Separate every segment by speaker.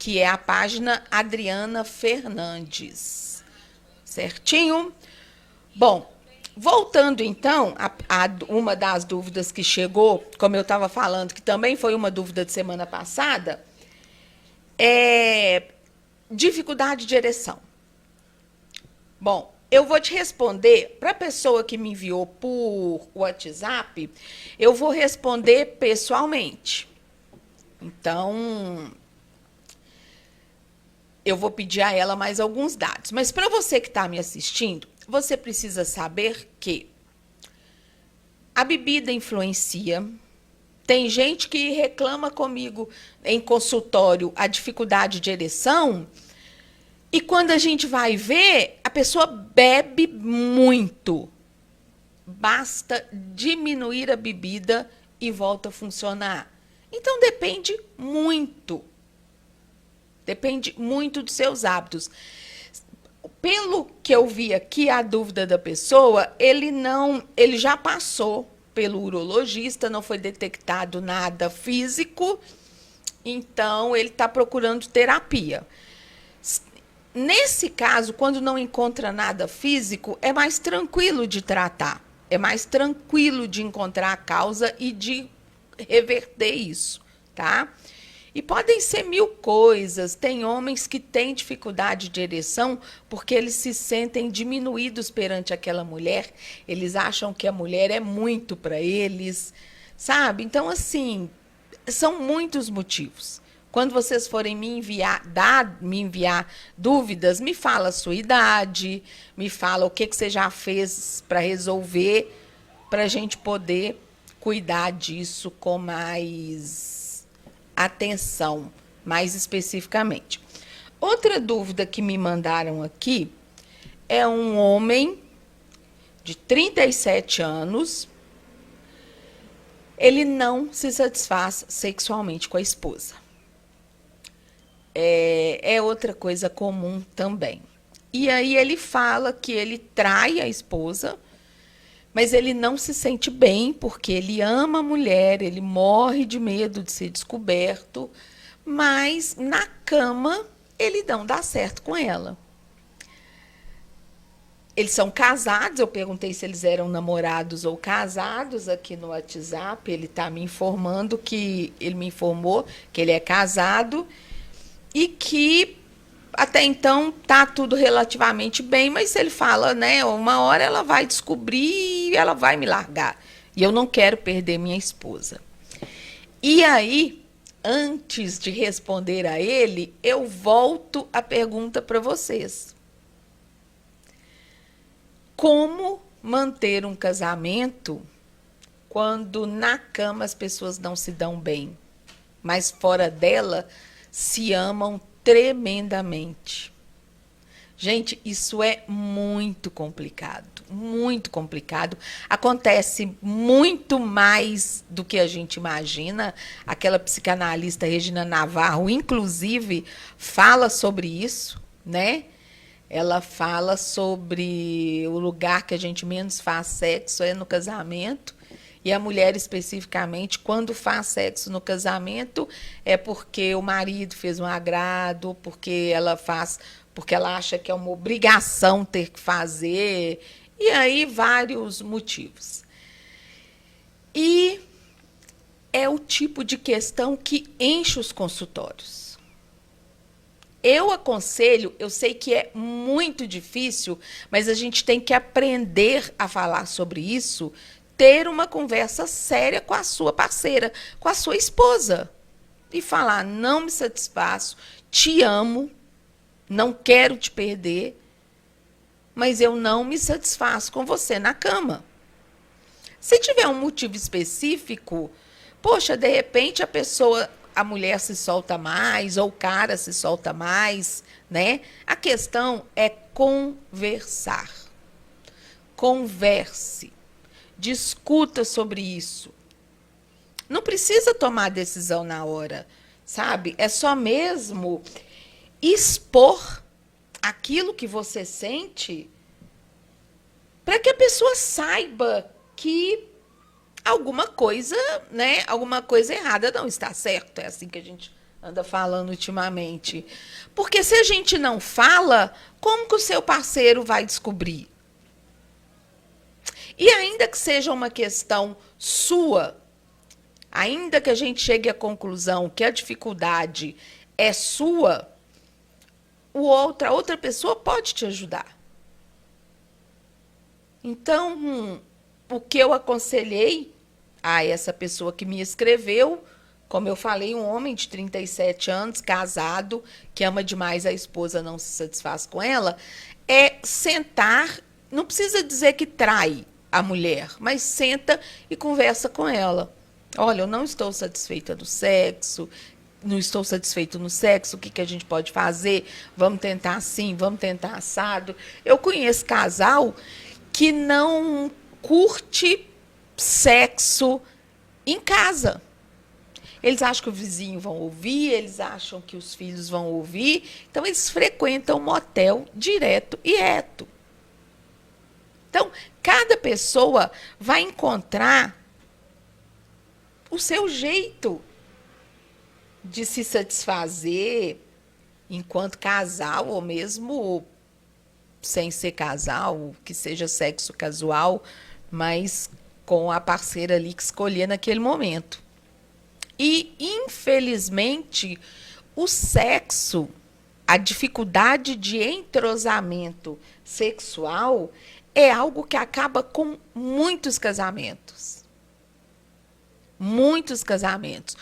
Speaker 1: que é a página Adriana Fernandes. Certinho? Bom, voltando então a uma das dúvidas que chegou, como eu estava falando, que também foi uma dúvida de semana passada, é dificuldade de ereção. Bom, eu vou te responder para a pessoa que me enviou por WhatsApp, eu vou responder pessoalmente. Então, eu vou pedir a ela mais alguns dados. Mas para você que está me assistindo, você precisa saber que a bebida influencia. Tem gente que reclama comigo em consultório a dificuldade de ereção, e quando a gente vai ver, a pessoa bebe muito. Basta diminuir a bebida e volta a funcionar. Então depende muito. Depende muito dos seus hábitos. Pelo que eu vi aqui, a dúvida da pessoa, ele já passou pelo urologista, não foi detectado nada físico, então ele está procurando terapia. Nesse caso, quando não encontra nada físico, é mais tranquilo de tratar, é mais tranquilo de encontrar a causa e de reverter isso, tá? E podem ser mil coisas. Tem homens que têm dificuldade de ereção porque eles se sentem diminuídos perante aquela mulher. Eles acham que a mulher é muito para eles, sabe? Então, assim, são muitos motivos. Quando vocês forem me enviar dúvidas, me fala a sua idade, me fala o que você já fez para resolver, para a gente poder cuidar disso com mais atenção, mais especificamente. Outra dúvida que me mandaram aqui é um homem de 37 anos. Ele não se satisfaz sexualmente com a esposa. É outra coisa comum também. E aí ele fala que ele trai a esposa, mas ele não se sente bem porque ele ama a mulher, ele morre de medo de ser descoberto, mas na cama ele não dá certo com ela. Eles são casados, eu perguntei se eles eram namorados ou casados aqui no WhatsApp, ele me informou que ele é casado e que até então tá tudo relativamente bem, mas ele fala, né, uma hora ela vai descobrir e ela vai me largar. E eu não quero perder minha esposa. E aí, antes de responder a ele, eu volto a pergunta para vocês. Como manter um casamento quando na cama as pessoas não se dão bem, mas fora dela se amam tremendamente? Gente, isso é muito complicado, muito complicado. Acontece muito mais do que a gente imagina. Aquela psicanalista Regina Navarro, inclusive, fala sobre isso, né? Ela fala sobre o lugar que a gente menos faz sexo é no casamento. E a mulher, especificamente, quando faz sexo no casamento, é porque o marido fez um agrado, porque ela acha que é uma obrigação ter que fazer, e aí vários motivos. E é o tipo de questão que enche os consultórios. Eu aconselho, eu sei que é muito difícil, mas a gente tem que aprender a falar sobre isso, ter uma conversa séria com a sua parceira, com a sua esposa. E falar, não me satisfaço, te amo, não quero te perder, mas eu não me satisfaço com você na cama. Se tiver um motivo específico, poxa, de repente a mulher se solta mais, ou o cara se solta mais, né? A questão é conversar. Converse. Discuta sobre isso. Não precisa tomar decisão na hora, sabe? É só mesmo expor aquilo que você sente para que a pessoa saiba que alguma coisa, né, alguma coisa errada não está certo. É assim que a gente anda falando ultimamente. Porque se a gente não fala, como que o seu parceiro vai descobrir? E ainda que seja uma questão sua, ainda que a gente chegue à conclusão que a dificuldade é sua, a outra pessoa pode te ajudar. Então, o que eu aconselhei a essa pessoa que me escreveu, como eu falei, um homem de 37 anos, casado, que ama demais a esposa, não se satisfaz com ela, é sentar, não precisa dizer que trai a mulher, mas senta e conversa com ela. Olha, eu não estou satisfeita do sexo, não estou satisfeito no sexo, o que a gente pode fazer? Vamos tentar assim, vamos tentar assado. Eu conheço casal que não curte sexo em casa. Eles acham que o vizinho vão ouvir, eles acham que os filhos vão ouvir, então eles frequentam motel direto e reto. Então, cada pessoa vai encontrar o seu jeito de se satisfazer enquanto casal, ou mesmo sem ser casal, que seja sexo casual, mas com a parceira ali que escolher naquele momento. E, infelizmente, o sexo, a dificuldade de entrosamento sexual é algo que acaba com muitos casamentos. Muitos casamentos.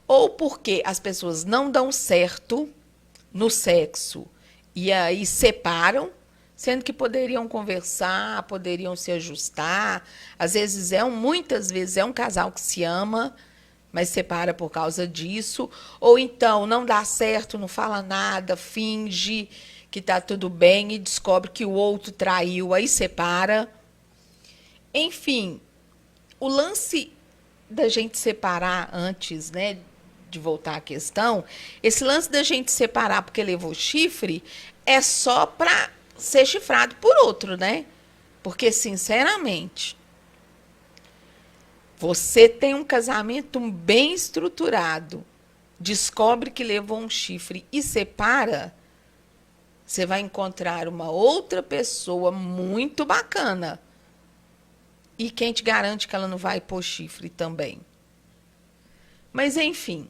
Speaker 1: Ou porque as pessoas não dão certo no sexo e aí separam, sendo que poderiam conversar, poderiam se ajustar. Muitas vezes é um casal que se ama, mas separa por causa disso. Ou então não dá certo, não fala nada, finge que está tudo bem e descobre que o outro traiu, aí separa. Enfim, o lance da gente separar antes, né, de voltar à questão, esse lance da gente separar porque levou chifre é só para ser chifrado por outro, né? Porque, sinceramente, você tem um casamento bem estruturado, descobre que levou um chifre e separa, você vai encontrar uma outra pessoa muito bacana. E quem te garante que ela não vai pôr chifre também? Mas, enfim,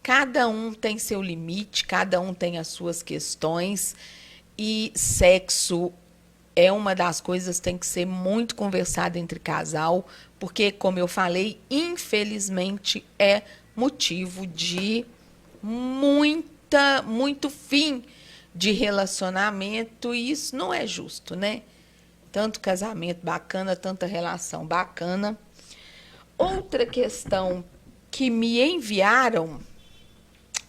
Speaker 1: cada um tem seu limite, cada um tem as suas questões, e sexo é uma das coisas que tem que ser muito conversada entre casal, porque, como eu falei, infelizmente é motivo de muito fim de relacionamento, e isso não é justo, né? Tanto casamento bacana, tanta relação bacana. Outra questão que me enviaram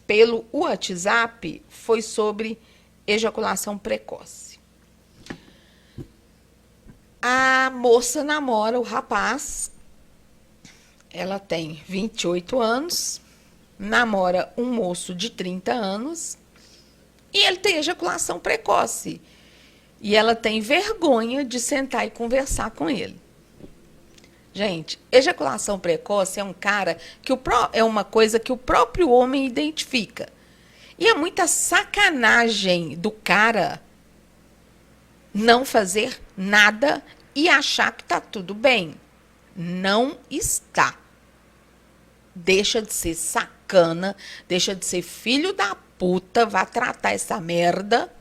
Speaker 1: pelo WhatsApp foi sobre ejaculação precoce. A moça namora o rapaz, ela tem 28 anos, namora um moço de 30 anos e ele tem ejaculação precoce. E ela tem vergonha de sentar e conversar com ele. Gente, ejaculação precoce é é uma coisa que o próprio homem identifica. E é muita sacanagem do cara não fazer nada e achar que está tudo bem. Não está. Deixa de ser sacana, deixa de ser filho da puta, vá tratar essa merda.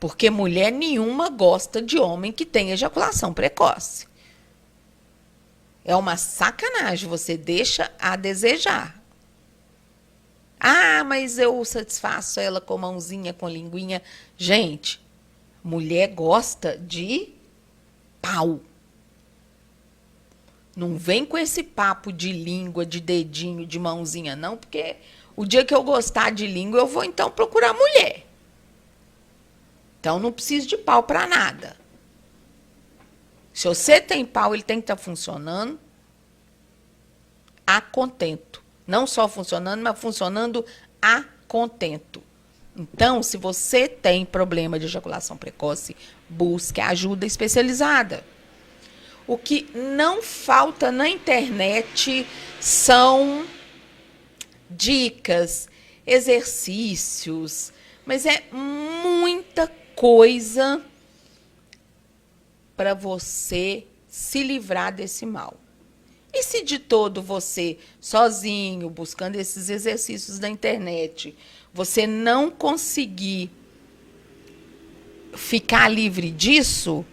Speaker 1: Porque mulher nenhuma gosta de homem que tem ejaculação precoce. É uma sacanagem, você deixa a desejar. Ah, mas eu satisfaço ela com mãozinha, com linguinha. Gente, mulher gosta de pau. Não vem com esse papo de língua, de dedinho, de mãozinha, não, porque o dia que eu gostar de língua, eu vou então procurar mulher. Então, não precisa de pau para nada. Se você tem pau, ele tem que estar funcionando a contento. Não só funcionando, mas funcionando a contento. Então, se você tem problema de ejaculação precoce, busque ajuda especializada. O que não falta na internet são dicas, exercícios, mas é muita coisa para você se livrar desse mal. E se de todo você, sozinho, buscando esses exercícios da internet, você não conseguir ficar livre disso,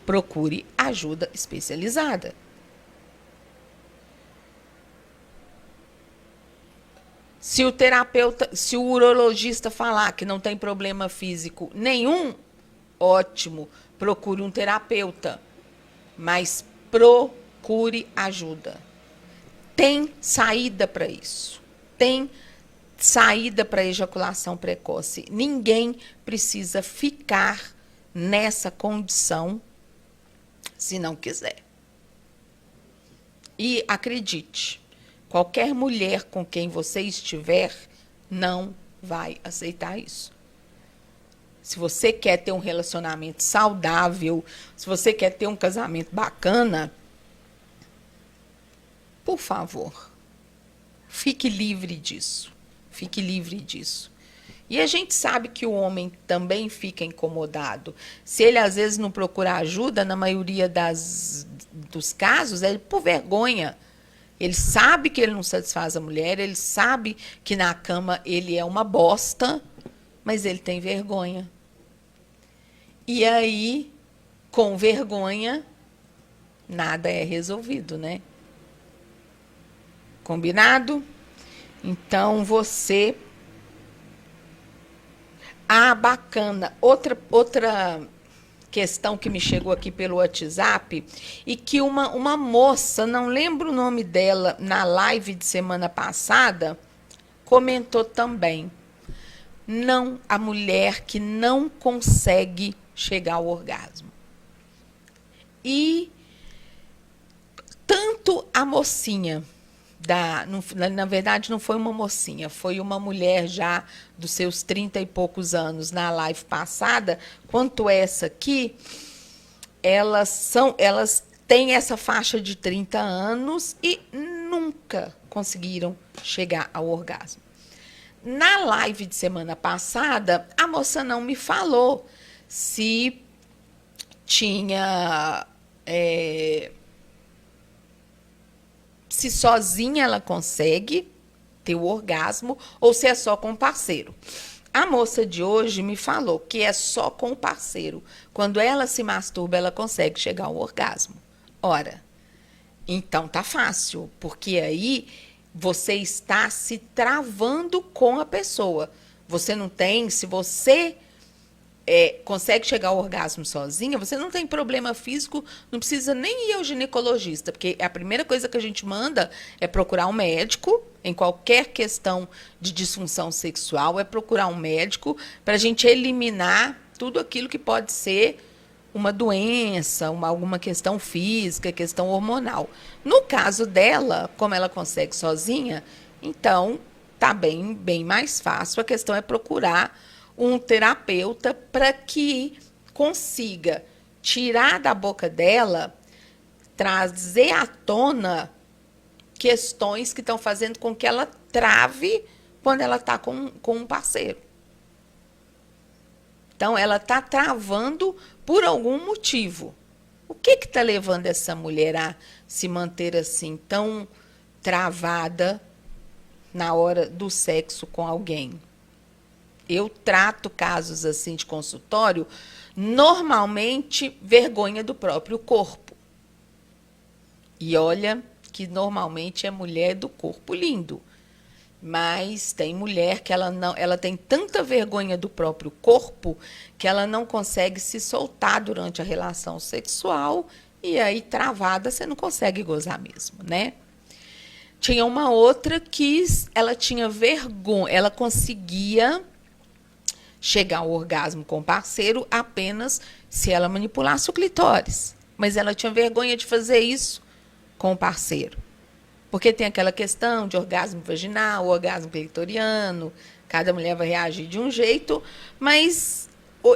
Speaker 1: procure ajuda especializada. Se o terapeuta, se o urologista falar que não tem problema físico nenhum, ótimo, procure um terapeuta, mas procure ajuda. Tem saída para isso. Tem saída para ejaculação precoce. Ninguém precisa ficar nessa condição se não quiser. E acredite, qualquer mulher com quem você estiver não vai aceitar isso. Se você quer ter um relacionamento saudável, se você quer ter um casamento bacana, por favor, fique livre disso. Fique livre disso. E a gente sabe que o homem também fica incomodado. Se ele, às vezes, não procura ajuda, na maioria dos casos, é por vergonha. Ele sabe que ele não satisfaz a mulher, ele sabe que na cama ele é uma bosta, mas ele tem vergonha. E aí, com vergonha, nada é resolvido, né? Combinado? Então, você... Ah, bacana. Outra questão que me chegou aqui pelo WhatsApp e que uma moça, não lembro o nome dela, na live de semana passada, comentou também. Não, a mulher que não consegue chegar ao orgasmo. E tanto a mocinha, na verdade não foi uma mocinha, foi uma mulher já dos seus 30 e poucos anos na live passada, quanto essa aqui, elas têm essa faixa de 30 anos e nunca conseguiram chegar ao orgasmo. Na live de semana passada, a moça não me falou se tinha... se sozinha ela consegue ter o orgasmo ou se é só com o parceiro. A moça de hoje me falou que é só com o parceiro. Quando ela se masturba, ela consegue chegar ao orgasmo. Ora, então tá fácil, porque aí você está se travando com a pessoa. Você não tem, se você consegue chegar ao orgasmo sozinha, você não tem problema físico, não precisa nem ir ao ginecologista, porque a primeira coisa que a gente manda é procurar um médico, em qualquer questão de disfunção sexual, é procurar um médico para a gente eliminar tudo aquilo que pode ser uma doença, alguma questão física, questão hormonal. No caso dela, como ela consegue sozinha, então tá bem mais fácil. A questão é procurar um terapeuta para que consiga tirar da boca dela, trazer à tona questões que estão fazendo com que ela trave quando ela está com um parceiro. Então, ela está travando por algum motivo. O que está levando essa mulher a se manter assim, tão travada na hora do sexo com alguém? Eu trato casos assim de consultório, normalmente vergonha do próprio corpo. E olha que normalmente é mulher do corpo lindo. Mas tem mulher que ela tem tanta vergonha do próprio corpo que ela não consegue se soltar durante a relação sexual e aí travada você não consegue gozar mesmo, né? Tinha uma outra que ela tinha vergonha, ela conseguia chegar ao orgasmo com o parceiro apenas se ela manipulasse o clitóris. Mas ela tinha vergonha de fazer isso com o parceiro. Porque tem aquela questão de orgasmo vaginal, orgasmo clitoriano, cada mulher vai reagir de um jeito, mas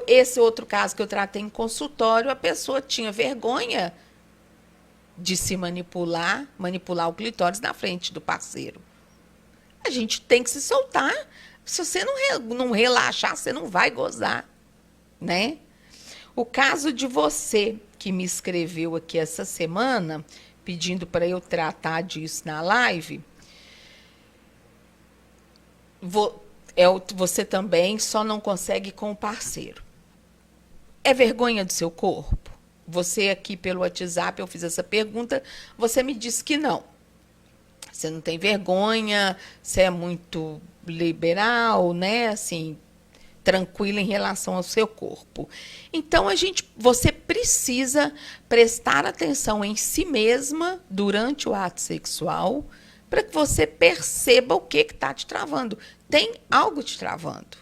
Speaker 1: esse outro caso que eu tratei em consultório, a pessoa tinha vergonha de se manipular o clitóris na frente do parceiro. A gente tem que se soltar. Se você não relaxar, você não vai gozar, né? O caso de você que me escreveu aqui essa semana, pedindo para eu tratar disso na live, você também só não consegue com o parceiro. É vergonha do seu corpo? Você aqui pelo WhatsApp, eu fiz essa pergunta, você me disse que não. Você não tem vergonha, você é muito liberal, né? Assim, tranquila em relação ao seu corpo. Então, você precisa prestar atenção em si mesma durante o ato sexual para que você perceba o que está te travando. Tem algo te travando.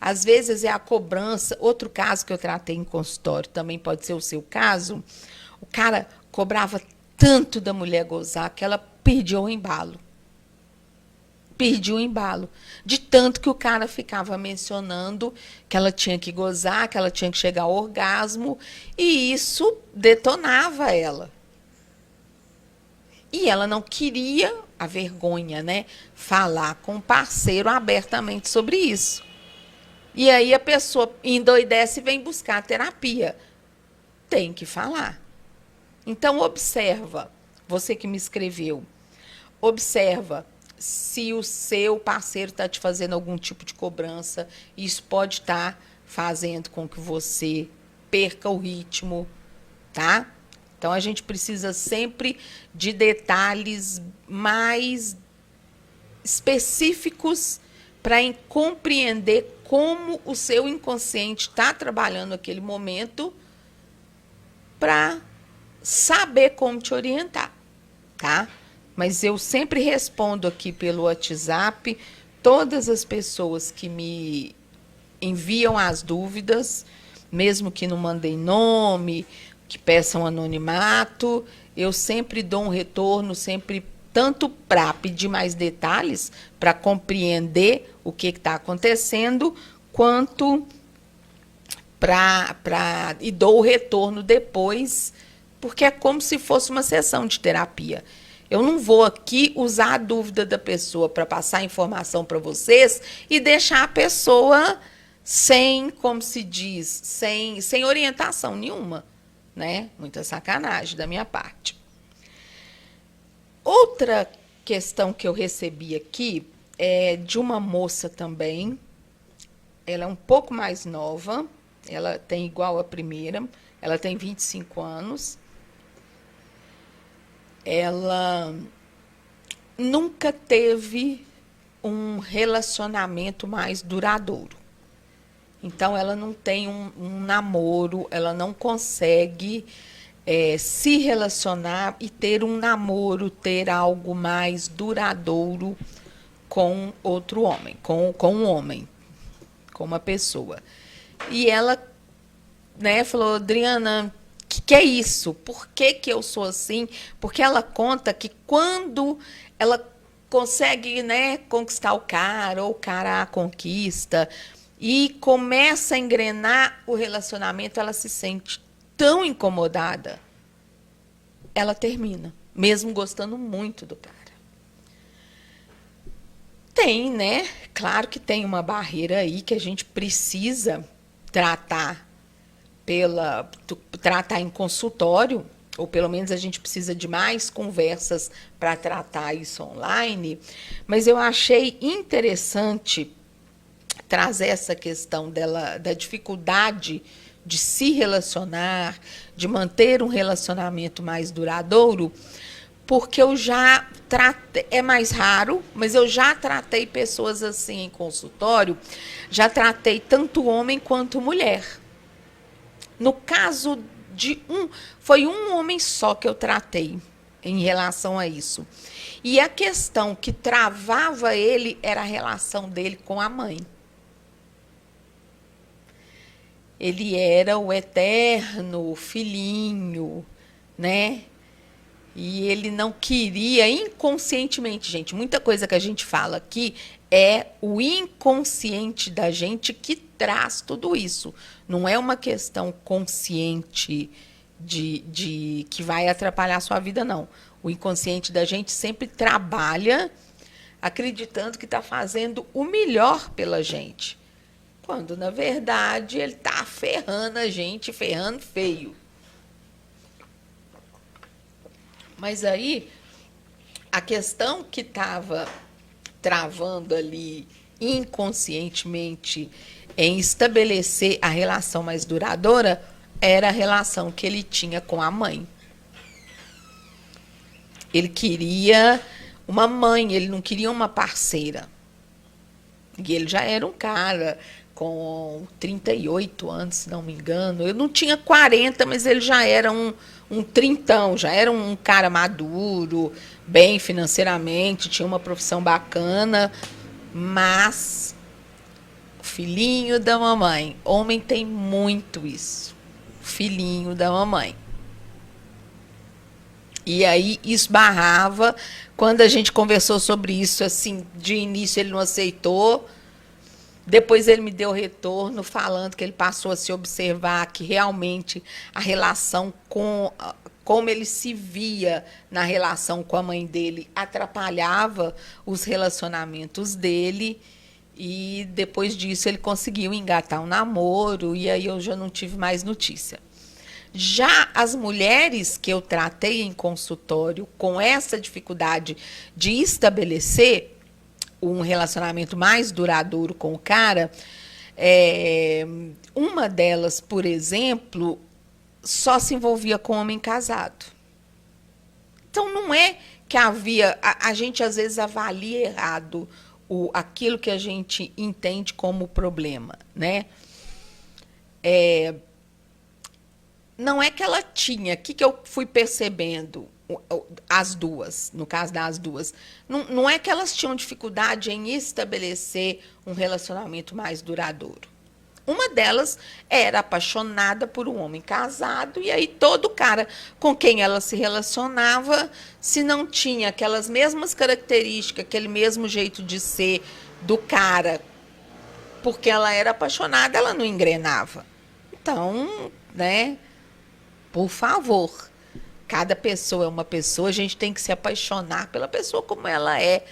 Speaker 1: Às vezes é a cobrança. Outro caso que eu tratei em consultório, também pode ser o seu caso, o cara cobrava tanto da mulher gozar que ela perdeu o embalo. Perdi o embalo. De tanto que o cara ficava mencionando que ela tinha que gozar, que ela tinha que chegar ao orgasmo, e isso detonava ela. E ela não queria, a vergonha, né, falar com o parceiro abertamente sobre isso. E aí a pessoa endoidece e vem buscar a terapia. Tem que falar. Então, observa, você que me escreveu, observa se o seu parceiro está te fazendo algum tipo de cobrança. Isso pode estar fazendo com que você perca o ritmo, tá? Então, a gente precisa sempre de detalhes mais específicos para compreender como o seu inconsciente está trabalhando naquele momento para saber como te orientar, tá? Mas eu sempre respondo aqui pelo WhatsApp todas as pessoas que me enviam as dúvidas, mesmo que não mandem nome, que peçam anonimato, eu sempre dou um retorno, sempre tanto para pedir mais detalhes, para compreender o que está acontecendo, quanto e dou o retorno depois, porque é como se fosse uma sessão de terapia. Eu não vou aqui usar a dúvida da pessoa para passar informação para vocês e deixar a pessoa sem, como se diz, sem orientação nenhuma, né? Muita sacanagem da minha parte. Outra questão que eu recebi aqui é de uma moça também. Ela é um pouco mais nova, ela tem igual a primeira, ela tem 25 anos. Ela nunca teve um relacionamento mais duradouro. Então, ela não tem um namoro, ela não consegue se relacionar e ter um namoro, ter algo mais duradouro com outro homem, com um homem, com uma pessoa. E ela, né, falou, Adriana, que é isso? Por que eu sou assim? Porque ela conta que quando ela consegue, né, conquistar o cara, ou o cara a conquista, e começa a engrenar o relacionamento, ela se sente tão incomodada, ela termina, mesmo gostando muito do cara. Tem, né? Claro que tem uma barreira aí que a gente precisa tratar em consultório, ou pelo menos a gente precisa de mais conversas para tratar isso online, mas eu achei interessante trazer essa questão da dificuldade de se relacionar, de manter um relacionamento mais duradouro, porque eu já tratei, é mais raro, mas eu já tratei pessoas assim em consultório, já tratei tanto homem quanto mulher. No caso foi um homem só que eu tratei em relação a isso. E a questão que travava ele era a relação dele com a mãe. Ele era o eterno filhinho, né? E ele não queria, inconscientemente, gente, muita coisa que a gente fala aqui é o inconsciente da gente que traz tudo isso. Não é uma questão consciente que vai atrapalhar a sua vida, não. O inconsciente da gente sempre trabalha acreditando que está fazendo o melhor pela gente, quando, na verdade, ele está ferrando a gente, ferrando feio. Mas aí, a questão que estava travando ali inconscientemente em estabelecer a relação mais duradoura era a relação que ele tinha com a mãe. Ele queria uma mãe, ele não queria uma parceira. E ele já era um cara com 38 anos, se não me engano. Eu não tinha 40, mas ele já era um trintão, já era um cara maduro, bem financeiramente, tinha uma profissão bacana, mas filhinho da mamãe. Homem tem muito isso. Filhinho da mamãe. E aí esbarrava. Quando a gente conversou sobre isso, assim, de início ele não aceitou. Depois ele me deu retorno falando que ele passou a se observar que realmente a relação com como ele se via na relação com a mãe dele atrapalhava os relacionamentos dele. E depois disso ele conseguiu engatar um namoro e aí eu já não tive mais notícia. Já as mulheres que eu tratei em consultório com essa dificuldade de estabelecer um relacionamento mais duradouro com o cara, uma delas, por exemplo, só se envolvia com homem casado. Então, não é que havia... A gente, às vezes, avalia errado aquilo que a gente entende como problema, né? Não é que ela tinha... O que eu fui percebendo? As duas, no caso das duas, não é que elas tinham dificuldade em estabelecer um relacionamento mais duradouro. Uma delas era apaixonada por um homem casado, e aí todo cara com quem ela se relacionava, se não tinha aquelas mesmas características, aquele mesmo jeito de ser do cara, porque ela era apaixonada, ela não engrenava. Então, né, por favor, cada pessoa é uma pessoa, a gente tem que se apaixonar pela pessoa como ela é.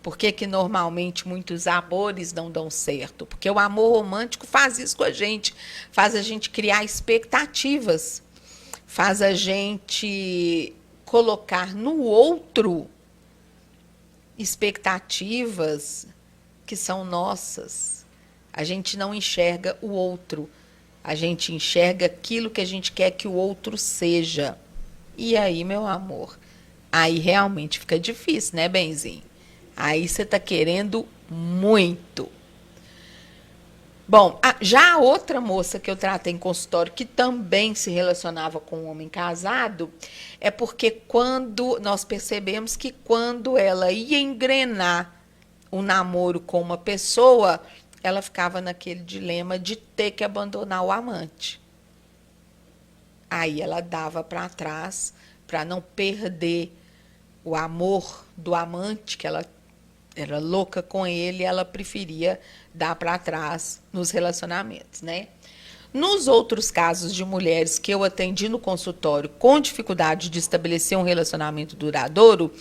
Speaker 1: Por que que normalmente muitos amores não dão certo? Porque o amor romântico faz isso com a gente, faz a gente criar expectativas, faz a gente colocar no outro expectativas que são nossas. A gente não enxerga o outro, a gente enxerga aquilo que a gente quer que o outro seja. E aí, meu amor, aí realmente fica difícil, né, benzinho? Aí você está querendo muito. Bom, já a outra moça que eu tratei em consultório, que também se relacionava com um homem casado, é porque quando nós percebemos que quando ela ia engrenar um namoro com uma pessoa, ela ficava naquele dilema de ter que abandonar o amante. Aí ela dava para trás, para não perder o amor do amante, que ela era louca com ele, ela preferia dar para trás nos relacionamentos, né? Nos outros casos de mulheres que eu atendi no consultório com dificuldade de estabelecer um relacionamento duradouro,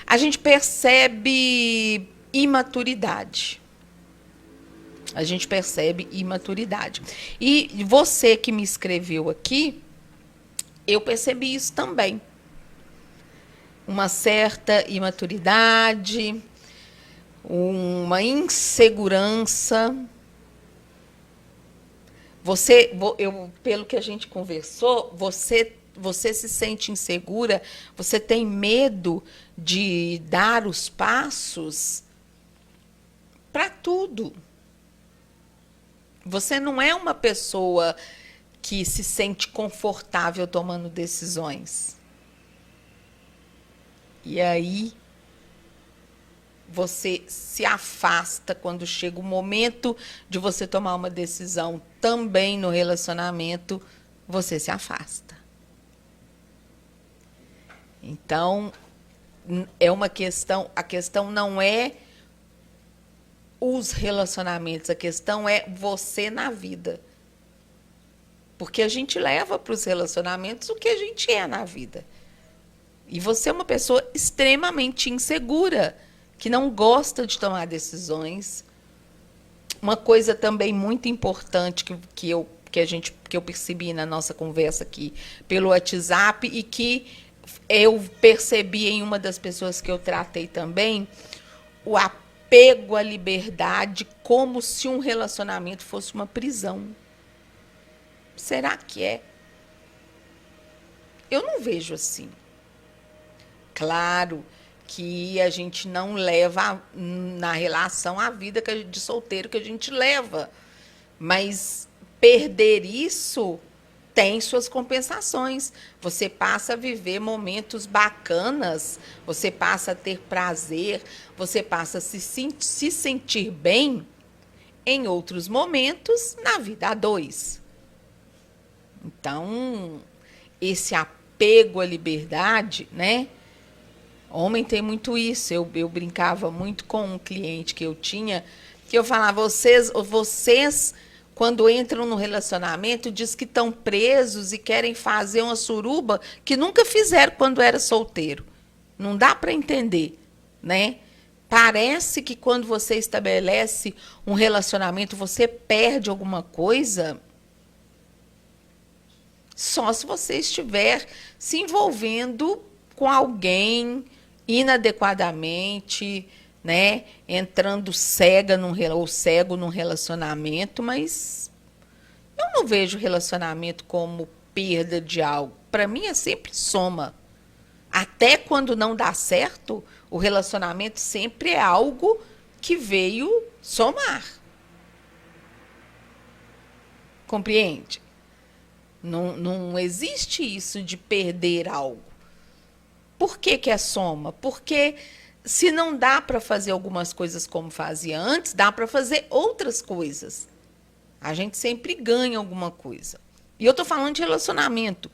Speaker 1: a gente percebe imaturidade. A gente percebe imaturidade. E você que me escreveu aqui, eu percebi isso também. Uma certa imaturidade, uma insegurança. Pelo que a gente conversou, você se sente insegura, você tem medo de dar os passos para tudo. Você não é uma pessoa que se sente confortável tomando decisões. E aí você se afasta quando chega o momento de você tomar uma decisão também no relacionamento, você se afasta. Então, é uma questão, a questão não é os relacionamentos, a questão é você na vida. Porque a gente leva para os relacionamentos o que a gente é na vida. E você é uma pessoa extremamente insegura. que não gosta de tomar decisões. Uma coisa também muito importante que eu percebi na nossa conversa aqui pelo WhatsApp e que eu percebi em uma das pessoas que eu tratei também, o apego à liberdade como se um relacionamento fosse uma prisão. Será que é? Eu não vejo assim. Claro que a gente não leva na relação a vida de solteiro que a gente leva, mas perder isso tem suas compensações. Você passa a viver momentos bacanas, você passa a ter prazer, você passa a se sentir bem em outros momentos na vida a dois. Então, esse apego à liberdade, né? Homem tem muito isso. Eu brincava muito com um cliente que eu tinha, que eu falava, vocês quando entram no relacionamento, diz que estão presos e querem fazer uma suruba que nunca fizeram quando era solteiro. Não dá para entender, né? Parece que quando você estabelece um relacionamento, você perde alguma coisa só se você estiver se envolvendo com alguém inadequadamente, né, entrando ou cego num relacionamento, mas eu não vejo relacionamento como perda de algo. Para mim é sempre soma. Até quando não dá certo, o relacionamento sempre é algo que veio somar. Compreende? Não existe isso de perder algo. Por que é soma? Porque se não dá para fazer algumas coisas como fazia antes, dá para fazer outras coisas. A gente sempre ganha alguma coisa. E eu estou falando de relacionamento.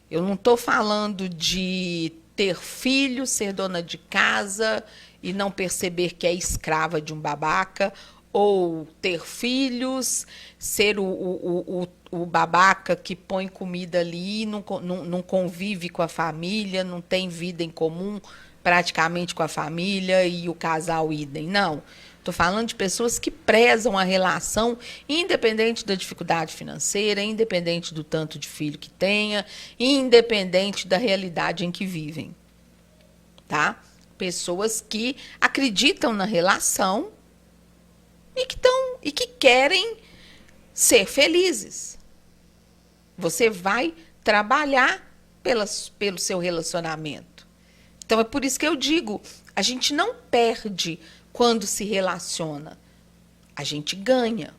Speaker 1: Eu não estou falando de ter filho, ser dona de casa e não perceber que é escrava de um babaca, ou ter filhos, ser o babaca que põe comida ali, não convive com a família, não tem vida em comum praticamente com a família e o casal idem. Não. Estou falando de pessoas que prezam a relação, independente da dificuldade financeira, independente do tanto de filho que tenha, independente da realidade em que vivem. Tá? Pessoas que acreditam na relação e que querem ser felizes. Você vai trabalhar pelo seu relacionamento. Então, é por isso que eu digo, a gente não perde quando se relaciona. A gente ganha.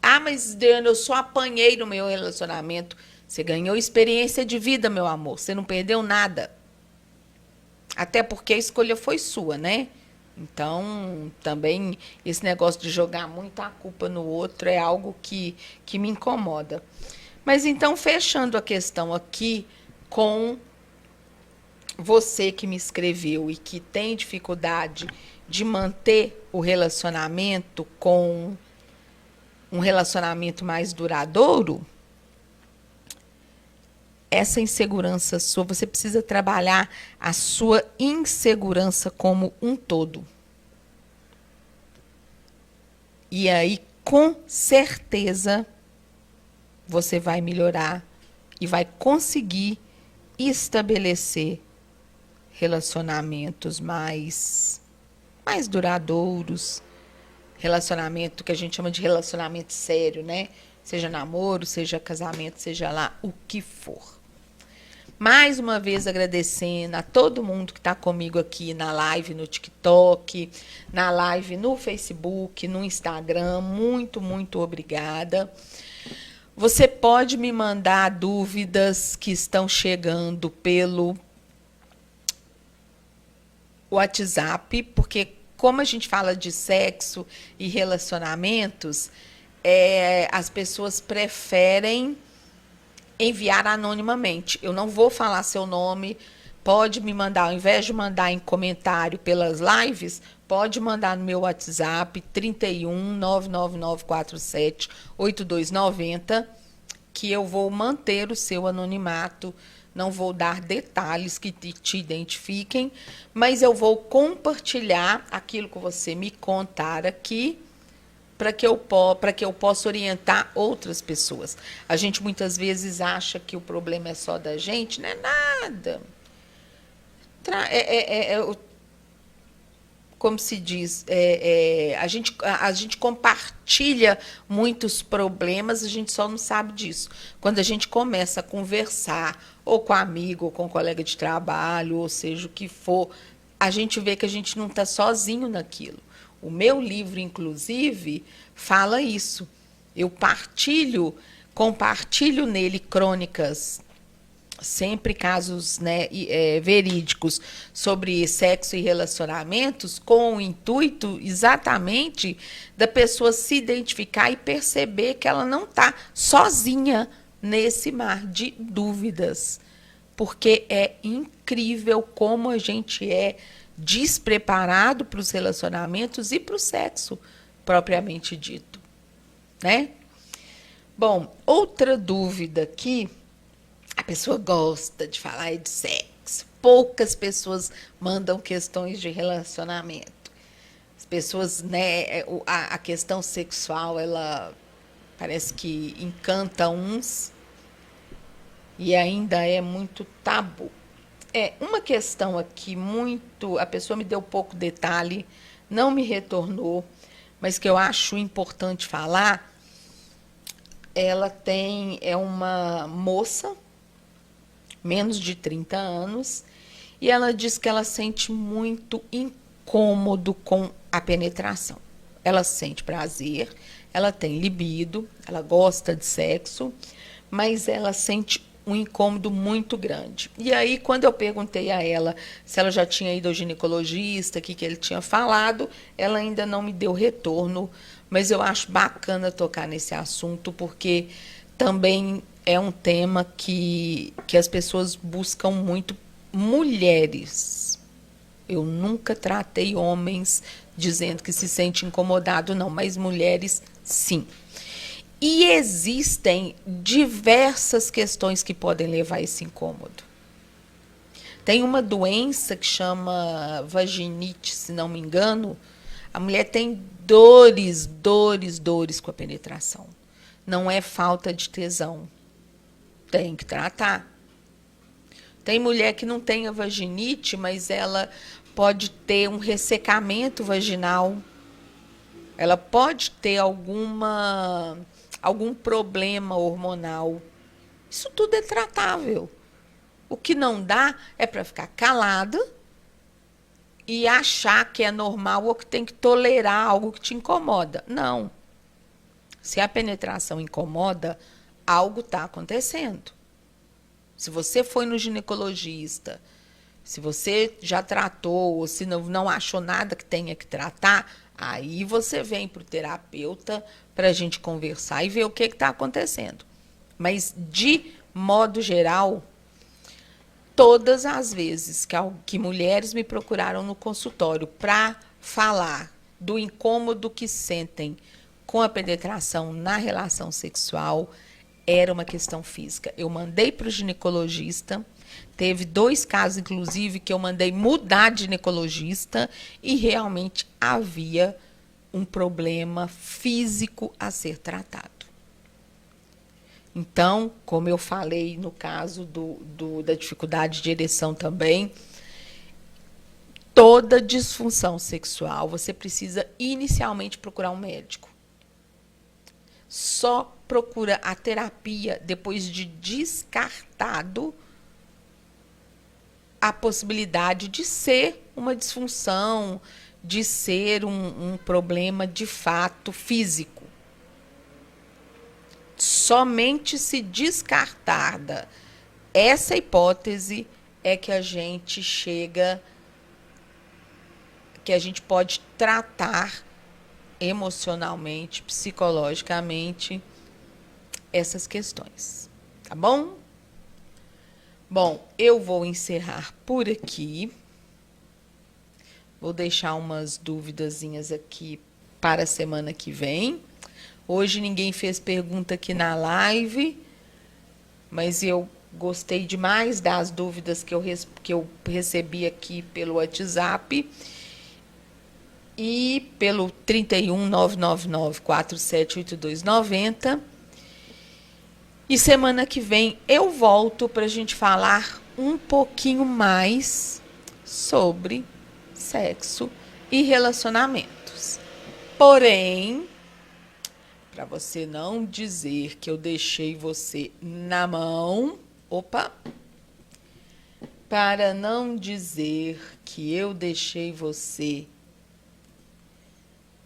Speaker 1: Ah, mas, Diana, eu só apanhei no meu relacionamento. Você ganhou experiência de vida, meu amor. Você não perdeu nada. Até porque a escolha foi sua, né? Então, também, esse negócio de jogar muita culpa no outro é algo que me incomoda. Mas, então, fechando a questão aqui com você que me escreveu e que tem dificuldade de manter o relacionamento com um relacionamento mais duradouro, essa insegurança sua, você precisa trabalhar a sua insegurança como um todo. E aí, com certeza, você vai melhorar e vai conseguir estabelecer relacionamentos mais duradouros, relacionamento que a gente chama de relacionamento sério, né? Seja namoro, seja casamento, seja lá o que for. Mais uma vez agradecendo a todo mundo que está comigo aqui na live no TikTok, na live no Facebook, no Instagram. Muito, muito obrigada. Você pode me mandar dúvidas que estão chegando pelo WhatsApp, porque como a gente fala de sexo e relacionamentos, as pessoas preferem enviar anonimamente. Eu não vou falar seu nome, pode me mandar, ao invés de mandar em comentário pelas lives, pode mandar no meu WhatsApp 31 99947 8290, que eu vou manter o seu anonimato não vou dar detalhes que te identifiquem, mas eu vou compartilhar aquilo que você me contar aqui para que eu possa orientar outras pessoas. A gente muitas vezes acha que o problema é só da gente, não é nada. Como se diz, a gente compartilha muitos problemas, a gente só não sabe disso. Quando a gente começa a conversar, ou com amigo, ou com colega de trabalho, ou seja, o que for, a gente vê que a gente não está sozinho naquilo. O meu livro, inclusive, fala isso. Eu compartilho nele crônicas, sempre casos, né, verídicos sobre sexo e relacionamentos, com o intuito exatamente da pessoa se identificar e perceber que ela não está sozinha nesse mar de dúvidas. Porque é incrível como a gente é despreparado para os relacionamentos e para o sexo propriamente dito, né? Bom, outra dúvida aqui. A pessoa gosta de falar de sexo. Poucas pessoas mandam questões de relacionamento. As pessoas, né, a questão sexual, ela parece que encanta uns e ainda é muito tabu. Uma questão aqui muito, a pessoa me deu pouco detalhe, não me retornou, mas que eu acho importante falar. Ela é uma moça, menos de 30 anos, e ela diz que ela sente muito incômodo com a penetração. Ela sente prazer, ela tem libido, ela gosta de sexo, mas ela sente um incômodo muito grande. E aí, quando eu perguntei a ela se ela já tinha ido ao ginecologista, o que ele tinha falado, ela ainda não me deu retorno, mas eu acho bacana tocar nesse assunto, porque também é um tema que as pessoas buscam muito. Mulheres. Eu nunca tratei homens dizendo que se sente incomodado, não, mas mulheres, sim. E existem diversas questões que podem levar a esse incômodo. Tem uma doença que chama vaginite, se não me engano. A mulher tem dores com a penetração. Não é falta de tesão. Tem que tratar. Tem mulher que não tem a vaginite, mas ela pode ter um ressecamento vaginal. Ela pode ter algum problema hormonal. Isso tudo é tratável. O que não dá é para ficar calada e achar que é normal ou que tem que tolerar algo que te incomoda. Não. Se a penetração incomoda, algo está acontecendo. Se você foi no ginecologista, se você já tratou, ou se não achou nada que tenha que tratar, aí você vem para o terapeuta para a gente conversar e ver o que está acontecendo. Mas, de modo geral, todas as vezes que mulheres me procuraram no consultório para falar do incômodo que sentem com a penetração na relação sexual, era uma questão física. Eu mandei para o ginecologista, teve 2 casos, inclusive, que eu mandei mudar de ginecologista e realmente havia um problema físico a ser tratado. Então, como eu falei no caso da dificuldade de ereção também, toda disfunção sexual, você precisa inicialmente procurar um médico. Só procura a terapia depois de descartado a possibilidade de ser uma disfunção, de ser um problema de fato físico. Somente se descartada essa hipótese é que a gente chega, que a gente pode tratar emocionalmente, psicologicamente, essas questões, tá bom? Bom, eu vou encerrar por aqui. Vou deixar umas duvidazinhas aqui para a semana que vem. Hoje ninguém fez pergunta aqui na live, mas eu Gostei demais das dúvidas que eu recebi aqui pelo WhatsApp e pelo 31 999 478290. E semana que vem eu volto para a gente falar um pouquinho mais sobre sexo e relacionamentos. Porém, para você não dizer que eu deixei você na mão, para não dizer que eu deixei você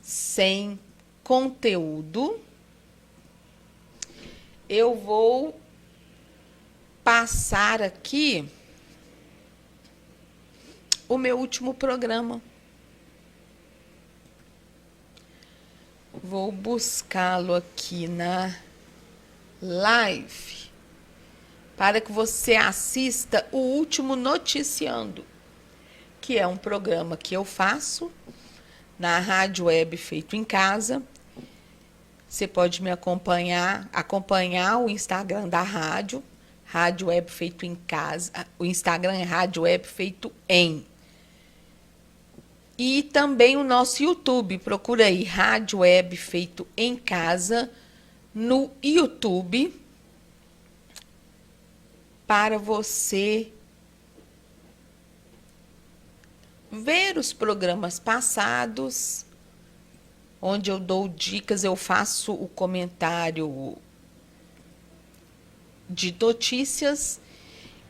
Speaker 1: sem conteúdo, eu vou passar aqui o meu último programa. Vou buscá-lo aqui na live para que você assista o último Noticiando, que é um programa que eu faço na Rádio Web Feito em Casa. Você pode me acompanhar o Instagram da rádio, Rádio Web Feito em Casa. O Instagram é Rádio Web Feito em. E também o nosso YouTube. Procura aí, Rádio Web Feito em Casa, no YouTube, para você ver os programas passados, onde eu dou dicas, eu faço o comentário de notícias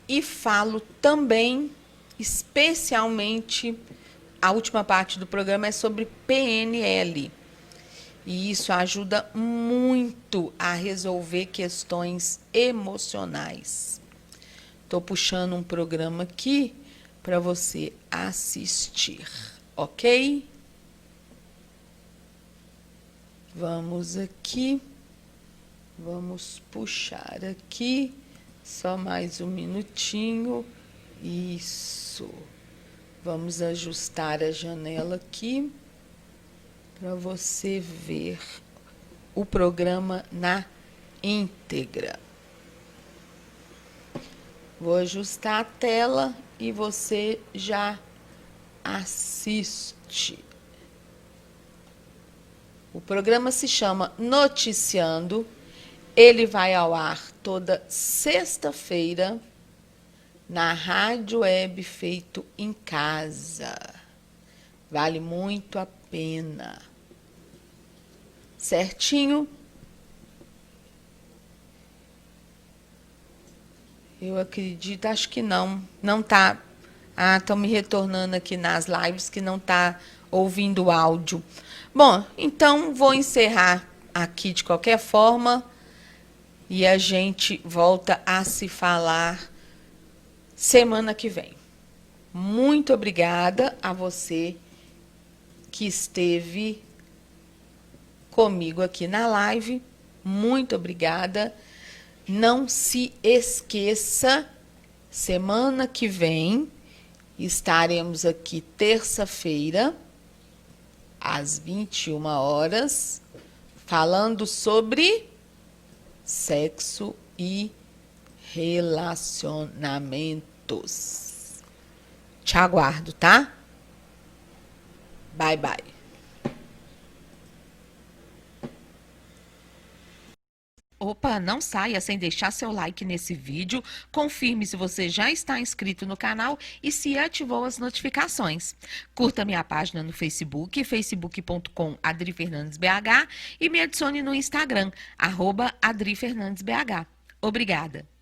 Speaker 1: e falo também, especialmente, a última parte do programa é sobre PNL. E isso ajuda muito a resolver questões emocionais. Estou puxando um programa aqui para você assistir, ok? Vamos aqui, vamos puxar aqui, só mais um minutinho, isso. Vamos ajustar a janela aqui para você ver o programa na íntegra. Vou ajustar a tela e você já assiste. O programa se chama Noticiando. Ele vai ao ar toda sexta-feira na Rádio Web Feito em Casa. Vale muito a pena. Certinho? Eu acredito, acho que não. Não tá. Ah, estão me retornando aqui nas lives que não tá ouvindo o áudio. Bom, então vou encerrar aqui de qualquer forma e a gente volta a se falar semana que vem. Muito obrigada a você que esteve comigo aqui na live. Muito obrigada. Não se esqueça, semana que vem estaremos aqui terça-feira, às 21 horas, falando sobre sexo e relacionamentos. Te aguardo, tá? Bye, bye. Opa, não saia sem deixar seu like nesse vídeo, confirme se você já está inscrito no canal e se ativou as notificações. Curta minha página no Facebook, facebook.com/AdriFernandesBH e me adicione no Instagram, @AdriFernandesBH. Obrigada!